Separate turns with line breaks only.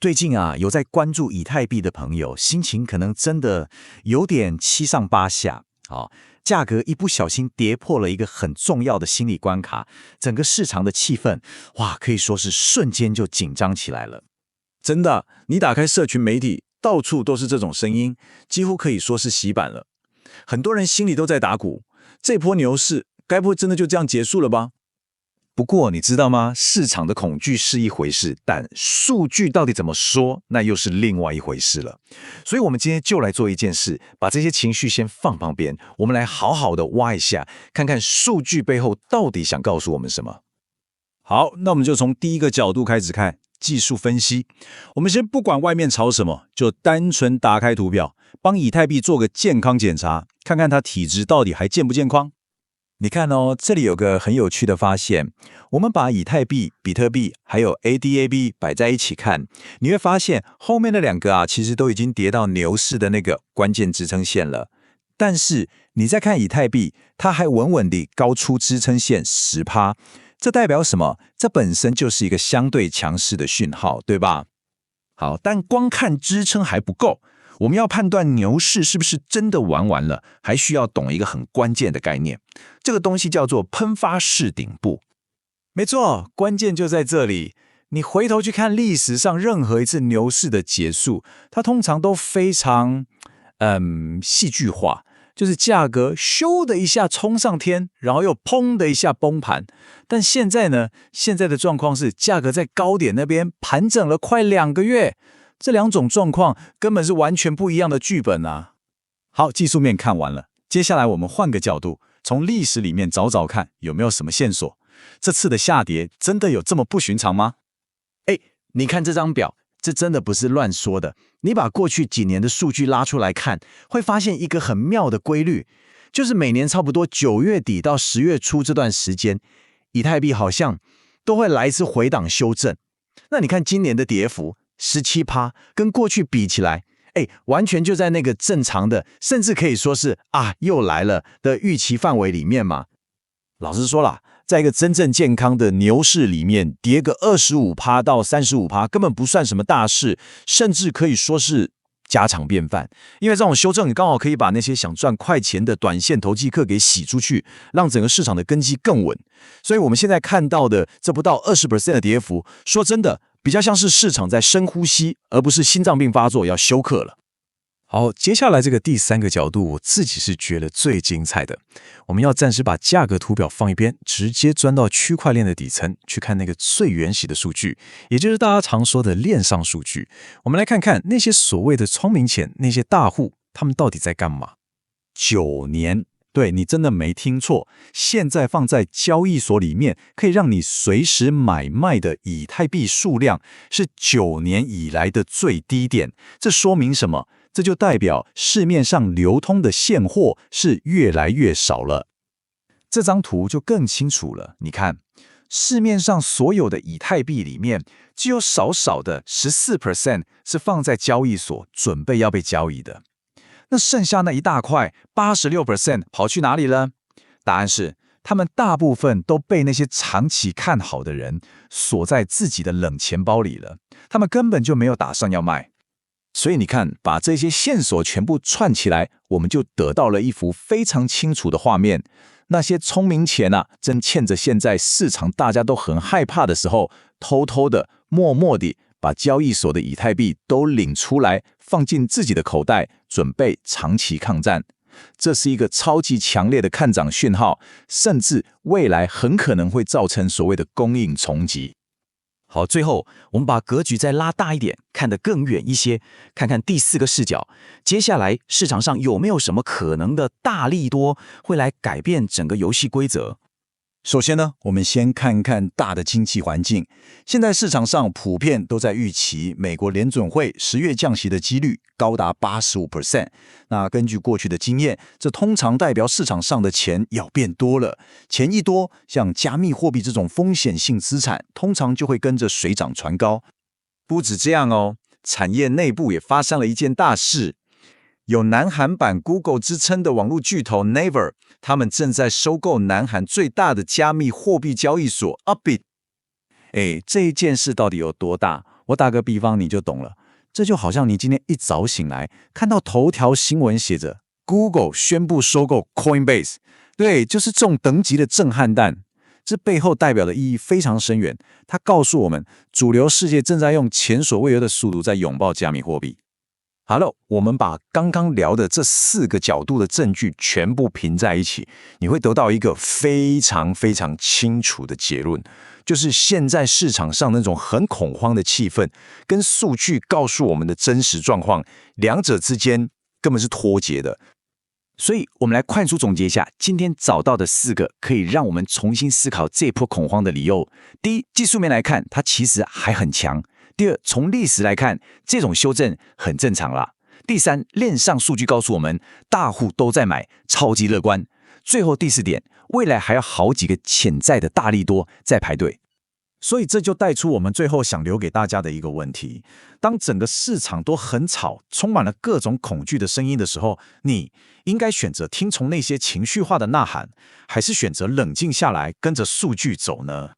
最近啊，有在关注以太币的朋友，心情可能真的有点七上八下。价格一不小心跌破了一个很重要的心理关卡，整个市场的气氛，哇，可以说是瞬间就紧张起来了。
真的，你打开社群媒体，到处都是这种声音，几乎可以说是洗版了。很多人心里都在打鼓，这波牛市该不会真的就这样结束了吧？
不过你知道吗？市场的恐惧是一回事，但数据到底怎么说，那又是另外一回事了。所以我们今天就来做一件事，把这些情绪先放旁边，我们来好好的挖一下，看看数据背后到底想告诉我们什么。
好，那我们就从第一个角度开始看技术分析。我们先不管外面炒什么，就单纯打开图表，帮以太币做个健康检查，看看它体质到底还健不健康。
你看哦，这里有个很有趣的发现，我们把以太币、比特币还有 ADAB 摆在一起看，你会发现后面的两个啊，其实都已经跌到牛市的那个关键支撑线了。但是你再看以太币，它还稳稳地高出支撑线10%，这代表什么？这本身就是一个相对强势的讯号，对吧？好，但光看支撑还不够，我们要判断牛市是不是真的玩完了，还需要懂一个很关键的概念，这个东西叫做喷发式顶部。没错，关键就在这里。你回头去看历史上任何一次牛市的结束，它通常都非常戏剧化，就是价格咻的一下冲上天，然后又砰的一下崩盘。但现在呢，现在的状况是价格在高点那边盘整了快2个月，这两种状况根本是完全不一样的剧本啊。好，技术面看完了，接下来我们换个角度，从历史里面找找看有没有什么线索。这次的下跌真的有这么不寻常吗？你看这张表，这真的不是乱说的。你把过去几年的数据拉出来看，会发现一个很妙的规律，就是每年差不多9月底到10月初这段时间，以太币好像都会来一次回档修正。那你看今年的跌幅17%，跟过去比起来，完全就在那个正常的，甚至可以说是又来了的预期范围里面嘛。老实说啦，在一个真正健康的牛市里面，跌个25%到35%根本不算什么大事，甚至可以说是家常便饭。因为这种修正刚好可以把那些想赚快钱的短线投机客给洗出去，让整个市场的根基更稳。所以我们现在看到的这不到20% 的跌幅，说真的，比较像是市场在深呼吸，而不是心脏病发作要休克了。好，接下来这个第三个角度，我自己是觉得最精彩的。我们要暂时把价格图表放一边，直接钻到区块链的底层，去看那个最原始的数据，也就是大家常说的链上数据。我们来看看那些所谓的聪明钱，那些大户，他们到底在干嘛？9年，对，你真的没听错，现在放在交易所里面，可以让你随时买卖的以太币数量是9年以来的最低点。这说明什么？这就代表市面上流通的现货是越来越少了。这张图就更清楚了，你看，市面上所有的以太币里面，只有少少的14% 是放在交易所准备要被交易的。那剩下那一大块86% 跑去哪里了？答案是，他们大部分都被那些长期看好的人锁在自己的冷钱包里了，他们根本就没有打算要卖。所以你看，把这些线索全部串起来，我们就得到了一幅非常清楚的画面。那些聪明钱正欠着现在市场大家都很害怕的时候，偷偷的、默默地把交易所的以太币都领出来，放进自己的口袋，准备长期抗战。这是一个超级强烈的看涨讯号，甚至未来很可能会造成所谓的供应冲击。好，最后我们把格局再拉大一点，看得更远一些，看看第4个视角。接下来市场上有没有什么可能的大利多会来改变整个游戏规则？首先呢，我们先看看大的经济环境。现在市场上普遍都在预期美国联准会10月降息的几率高达 85%。那根据过去的经验，这通常代表市场上的钱要变多了。钱一多，像加密货币这种风险性资产，通常就会跟着水涨船高。不止这样哦，产业内部也发生了一件大事。有南韩版 Google 之称的网络巨头 Naver， 他们正在收购南韩最大的加密货币交易所 Upbit。这一件事到底有多大？我打个比方，你就懂了。这就好像你今天一早醒来，看到头条新闻写着 Google 宣布收购 Coinbase， 对，就是这种等级的震撼弹。这背后代表的意义非常深远，它告诉我们，主流世界正在用前所未有的速度在拥抱加密货币。
好了，我们把刚刚聊的这4个角度的证据全部拼在一起，你会得到一个非常非常清楚的结论，就是现在市场上那种很恐慌的气氛，跟数据告诉我们的真实状况，两者之间根本是脱节的。
所以，我们来快速总结一下今天找到的4个可以让我们重新思考这波恐慌的理由。第一，技术面来看，它其实还很强。第二，从历史来看，这种修正很正常啦。第三，链上数据告诉我们，大户都在买，超级乐观。最后第4点，未来还有好几个潜在的大利多在排队。
所以这就带出我们最后想留给大家的一个问题：当整个市场都很吵，充满了各种恐惧的声音的时候，你应该选择听从那些情绪化的呐喊，还是选择冷静下来，跟着数据走呢？